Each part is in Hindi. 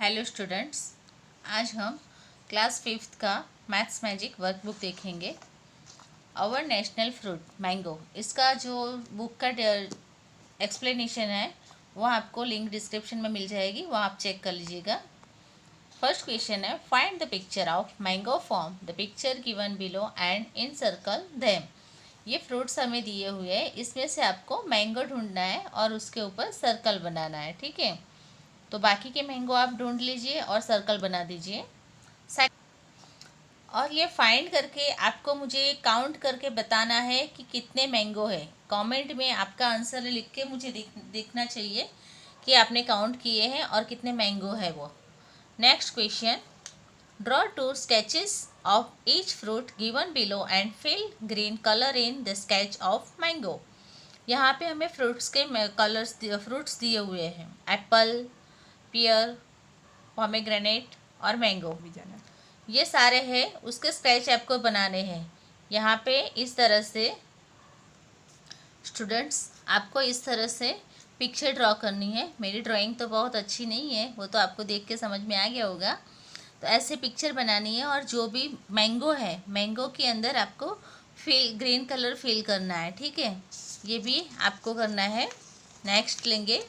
हेलो स्टूडेंट्स, आज हम क्लास 5th का मैथ्स मैजिक वर्कबुक देखेंगे। आवर नेशनल फ्रूट मैंगो, इसका जो बुक का एक्सप्लेनेशन है वो आपको लिंक डिस्क्रिप्शन में मिल जाएगी, वो आप चेक कर लीजिएगा। फर्स्ट क्वेश्चन है, find the picture of mango form the picture given below and in circle them. ये फ्रूट्स हमें दिए हुए हैं, इसमें से आपको मैंगो ढूंढना है और उसके ऊपर सर्कल बनाना है। ठीक है, तो बाकी के मैंगो आप ढूंढ लीजिए और सर्कल बना दीजिए। और ये फाइंड करके आपको मुझे काउंट करके बताना है कि कितने मैंगो है। कमेंट में आपका आंसर लिख के मुझे दिखना चाहिए कि आपने काउंट किए हैं और कितने मैंगो है वो। Next question, draw 2 sketches of each fruit given below and fill green colour in the sketch of mango. यहाँ पे हमें फ्रूट्स के कलर्स फ्रूट्स दिए हुए हैं, एप्पल, पियर, पोमेग्रेनेट और मैंगो, ये सारे हैं। उसके स्केच आपको बनाने हैं। यहाँ पे इस तरह से स्टूडेंट्स आपको इस तरह से पिक्चर ड्रॉ करनी है। मेरी ड्राइंग तो बहुत अच्छी नहीं है, वो तो आपको देख के समझ में आ गया होगा। तो ऐसे पिक्चर बनानी है और जो भी मैंगो है, मैंगो के अंदर आपको ग्रीन कलर फिल करना है। ठीक है, ये भी आपको करना है। नेक्स्ट लेंगे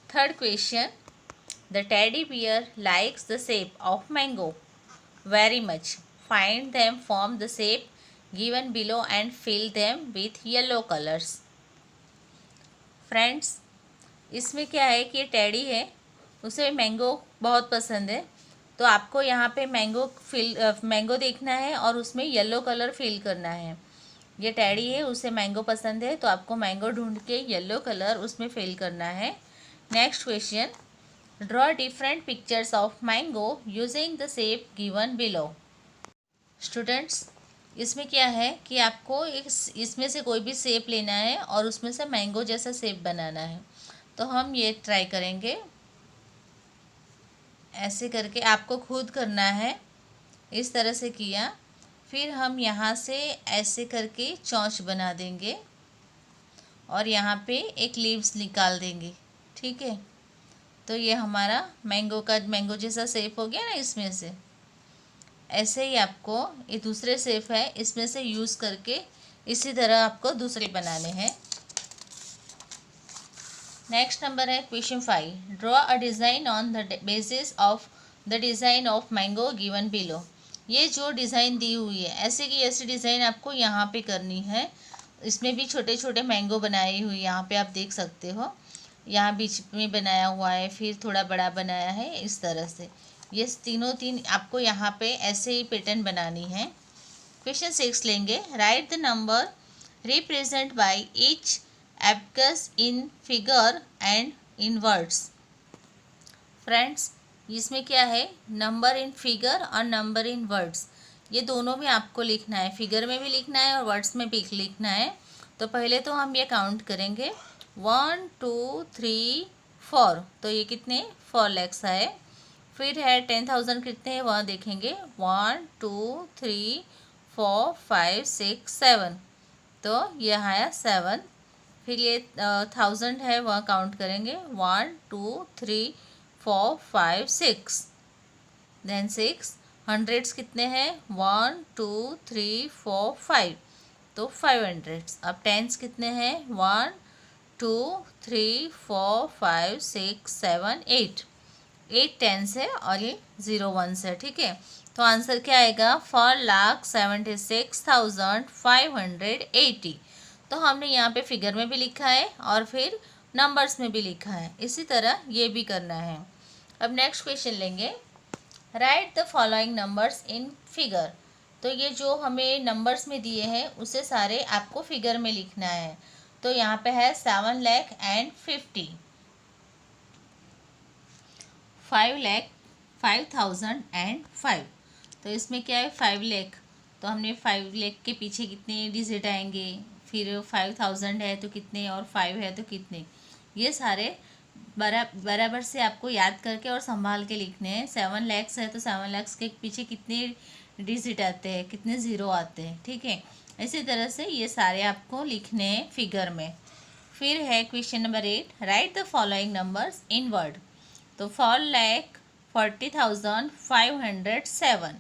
third question, the teddy bear likes the shape of mango very much. Find them from the shape given below and fill them with yellow colors. Friends, इसमें क्या है कि ये टेडी है, उसे मैंगो बहुत पसंद है। तो आपको यहाँ पे मैंगो देखना है और उसमें येलो कलर फिल करना है। ये टेडी है, उसे मैंगो पसंद है, तो आपको मैंगो ढूंढ के येलो कलर उसमें फिल करना है। Next question, draw different pictures of mango using the shape given below. Students, इसमें क्या है कि आपको इसमें से कोई भी शेप लेना है और उसमें से मैंगो जैसा शेप बनाना है। तो हम ये ट्राई करेंगे। ऐसे करके आपको खुद करना है। इस तरह से किया, फिर हम यहाँ से ऐसे करके चोंच बना देंगे और यहाँ पे एक लीव्स निकाल देंगे। ठीक है, तो ये हमारा मैंगो जैसा शेप हो गया ना इसमें से। ऐसे ही आपको ये दूसरे शेप है, इसमें से यूज़ करके इसी तरह आपको दूसरे बनाने हैं। नेक्स्ट नंबर है question 5, draw a design on the basis of the design of mango given below. ये जो डिज़ाइन दी हुई है, ऐसे की ऐसी डिज़ाइन आपको यहाँ पे करनी है। इसमें भी छोटे छोटे मैंगो बनाई हुई यहाँ पे आप देख सकते हो। यहाँ बीच में बनाया हुआ है, फिर थोड़ा बड़ा बनाया है, इस तरह से ये तीन आपको यहाँ पे ऐसे ही पैटर्न बनानी है। क्वेश्चन 6 लेंगे, right the number represent by each abacus in figure and in words. Friends, इसमें क्या है, नंबर इन फिगर और नंबर इन वर्ड्स, ये दोनों में आपको लिखना है। फिगर में भी लिखना है और वर्ड्स में भी लिखना है। तो पहले तो हम ये काउंट करेंगे, 1 2 3 4, तो ये कितने 4 लैक्स है। फिर है 10,000 कितने हैं वह देखेंगे, 1 2 3 4 5 6 7, तो यह आया 7। फिर ये 1000 है वह काउंट करेंगे, 1 2 3 4 5 6, देन 6। हंड्रेड्स कितने हैं, 1 2 3 4 5, तो 500। अब टेंस कितने हैं, 1 2 3 4 5 6 7 8, 8 टेंस है और ये 0 1 है। ठीक है, तो आंसर क्या आएगा, 4,76,580। तो हमने यहाँ पे फिगर में भी लिखा है और फिर नंबर्स में भी लिखा है, इसी तरह ये भी करना है। अब नेक्स्ट क्वेश्चन लेंगे, right the following numbers in figure. तो ये जो हमें नंबर्स में दिए हैं उसे सारे आपको फिगर में लिखना है। तो यहाँ पे है 7,50,000, 5,05,005। तो इसमें क्या है, 5 लाख, तो हमने 5 लाख के पीछे कितने डिजिट आएंगे, फिर 5,000 है तो कितने, और 5 है तो कितने, ये सारे बराबर से आपको याद करके और संभाल के लिखने हैं। 7 लैक्स है तो 7 लैक्स के पीछे कितने डिजिट आते हैं, कितने ज़ीरो आते हैं। ठीक है, इसी तरह से ये सारे आपको लिखने हैं फिगर में। फिर है question number 8, right the following numbers in word. तो 4,40,507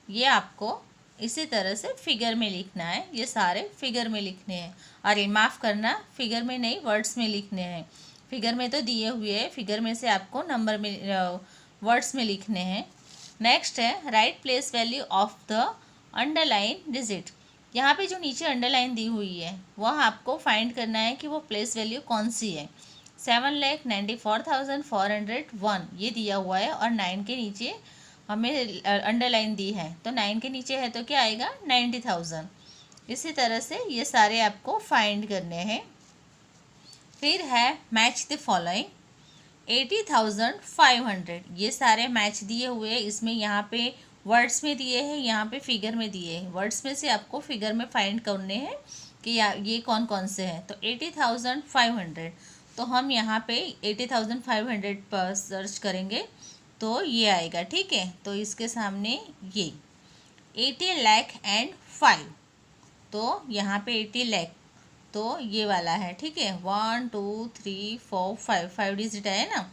ये आपको इसी तरह से फिगर में लिखना है। ये सारे फिगर में लिखने हैं। और ये माफ़ करना, फिगर में नहीं, वर्ड्स में लिखने हैं। फिगर में तो दिए हुए हैं, फिगर में से आपको नंबर में वर्ड्स में लिखने हैं। नेक्स्ट है right place value of the underline digit. यहाँ पे जो नीचे अंडरलाइन दी हुई है वह आपको फाइंड करना है कि वो प्लेस वैल्यू कौन सी है। 7,94,401 ये दिया हुआ है और 9 के नीचे हमें अंडरलाइन दी है, तो 9 के नीचे है तो क्या आएगा 90,000। इसी तरह से ये सारे आपको फाइंड करने हैं। फिर है मैच द फॉलोइंग 80,500 ये सारे मैच दिए हुए हैं। इसमें यहाँ पे वर्ड्स में दिए हैं, यहाँ पे फिगर में दिए हैं। वर्ड्स में से आपको फिगर में फाइंड करने हैं कि ये कौन कौन से हैं। तो 80,500 तो हम यहाँ पे 80,500 पर सर्च करेंगे तो ये आएगा, ठीक है। तो इसके सामने ये 80 लाख एंड 5, तो यहाँ पे 80 लाख तो ये वाला है, ठीक है। 1 2 3 4 5 डिजिट है ना,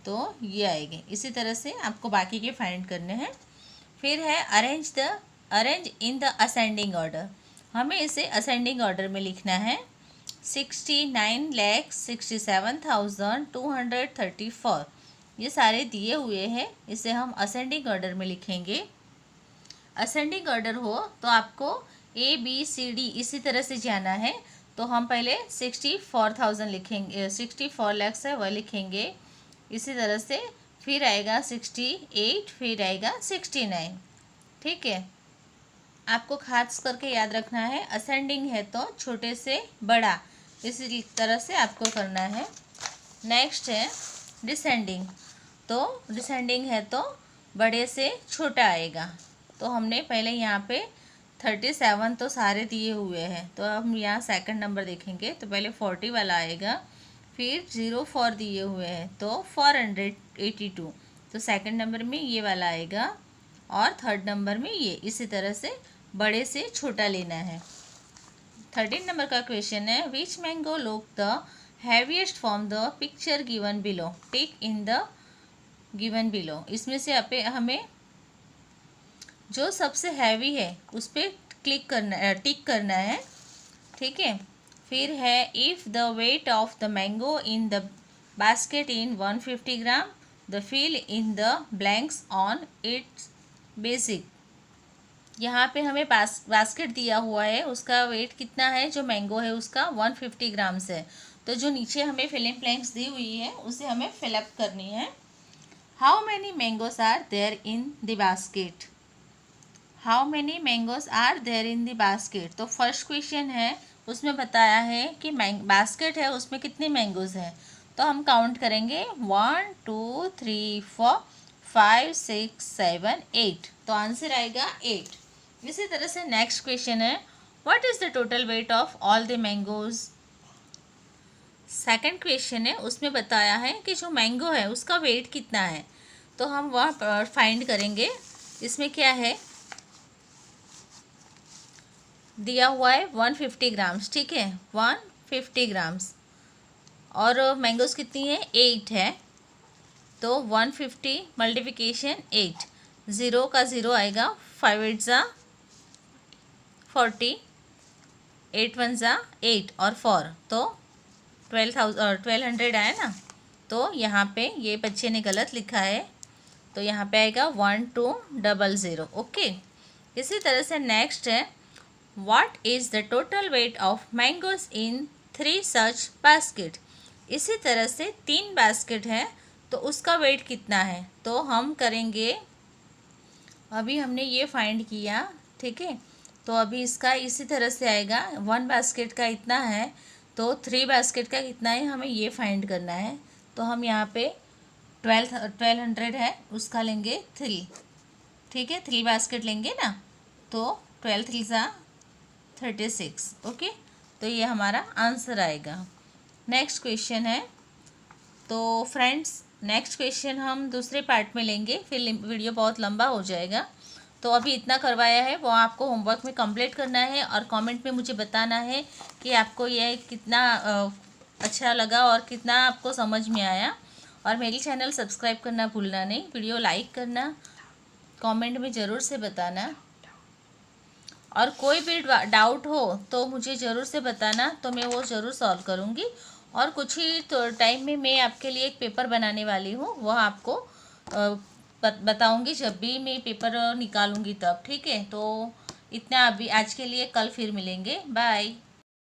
तो ये आएंगे। इसी तरह से आपको बाकी के फाइंड करने हैं। फिर है arrange in the ascending order. हमें इसे असेंडिंग ऑर्डर में लिखना है। 69,67,234 ये सारे दिए हुए हैं, इसे हम असेंडिंग ऑर्डर में लिखेंगे। असेंडिंग ऑर्डर हो तो आपको ABCD इसी तरह से जाना है। तो हम पहले 64,000 लिखेंगे, 64 लाख है वह लिखेंगे इसी तरह से। फिर आएगा 68, फिर आएगा 69, ठीक है। आपको खास करके याद रखना है, असेंडिंग है तो छोटे से बड़ा, इसी तरह से आपको करना है। नेक्स्ट है डिसेंडिंग, तो डिसेंडिंग है तो बड़े से छोटा आएगा। तो हमने पहले यहाँ पे 37 तो सारे दिए हुए हैं, तो हम यहाँ सेकंड नंबर देखेंगे तो पहले 40 वाला आएगा। फिर 04 दिए हुए हैं तो 482, तो सेकंड नंबर में ये वाला आएगा और थर्ड नंबर में ये। इसी तरह से बड़े से छोटा लेना है। 13 नंबर का क्वेश्चन है which mango look the heaviest from the picture given below, tick in the given below. इसमें से हमें जो सबसे हैवी है उस पर क्लिक करना, टिक करना है, ठीक है। फिर है if the weight of the mango in the basket in 150 gram the fill in the blanks on its basic. यहाँ पे हमें बास्केट दिया हुआ है, उसका वेट कितना है, जो मैंगो है उसका 150 ग्राम्स है। तो जो नीचे हमें फिलिंग ब्लैंक्स दी हुई है उसे हमें फिलअप करनी है। How many mangoes are there in the basket, how many mangoes are there in the basket. तो फर्स्ट क्वेश्चन है उसमें बताया है कि बास्केट है उसमें कितने मैंगोज हैं, तो हम काउंट करेंगे 1 2 3 4 5 6 7 8, तो आंसर आएगा 8। इसी तरह से नेक्स्ट क्वेश्चन है what is the total weight of all the mangoes. Second question है उसमें बताया है कि जो मैंगो है उसका वेट कितना है, तो हम वह फाइंड करेंगे। इसमें क्या है दिया हुआ है 150 ग्राम्स, ठीक है 150 ग्राम्स, और मैंगोज कितनी है 8 है, तो 150 मल्टीप्लिकेशन 8, 0 का 0 आएगा, 5 8 ज़ा 40, 8 1 ज़ा 8 और 4, तो 1200 आया ना। तो यहाँ पे ये बच्चे ने गलत लिखा है, तो यहाँ पे आएगा 1200, ओके। इसी तरह से नेक्स्ट है What is the total weight of mangoes in 3 such basket। इसी तरह से 3 बास्केट है तो उसका वेट कितना है, तो हम करेंगे, अभी हमने ये फाइंड किया, ठीक है। तो अभी इसका इसी तरह से आएगा 1 बास्केट का इतना है तो 3 बास्केट का कितना है हमें ये फाइंड करना है। तो हम यहाँ पे 1200 है उसका लेंगे 3, ठीक है 3 बास्केट लेंगे ना, तो 12 3 ज़ा 36, ओके। तो ये हमारा आंसर आएगा। नेक्स्ट क्वेश्चन है, तो फ्रेंड्स नेक्स्ट क्वेश्चन हम दूसरे पार्ट में लेंगे, फिर वीडियो बहुत लंबा हो जाएगा। तो अभी इतना करवाया है वो आपको होमवर्क में कंप्लीट करना है और कमेंट में मुझे बताना है कि आपको यह कितना अच्छा लगा और कितना आपको समझ में आया। और मेरी चैनल सब्सक्राइब करना भूलना नहीं, वीडियो लाइक करना, कमेंट में ज़रूर से बताना, और कोई भी डाउट हो तो मुझे ज़रूर से बताना, तो मैं वो ज़रूर सॉल्व करूँगी। और कुछ ही तो टाइम में मैं आपके लिए एक पेपर बनाने वाली हूँ, वह आपको बताऊँगी जब भी मैं पेपर निकालूँगी तब। ठीक है, तो इतना अभी आज के लिए, कल फिर मिलेंगे। बाय।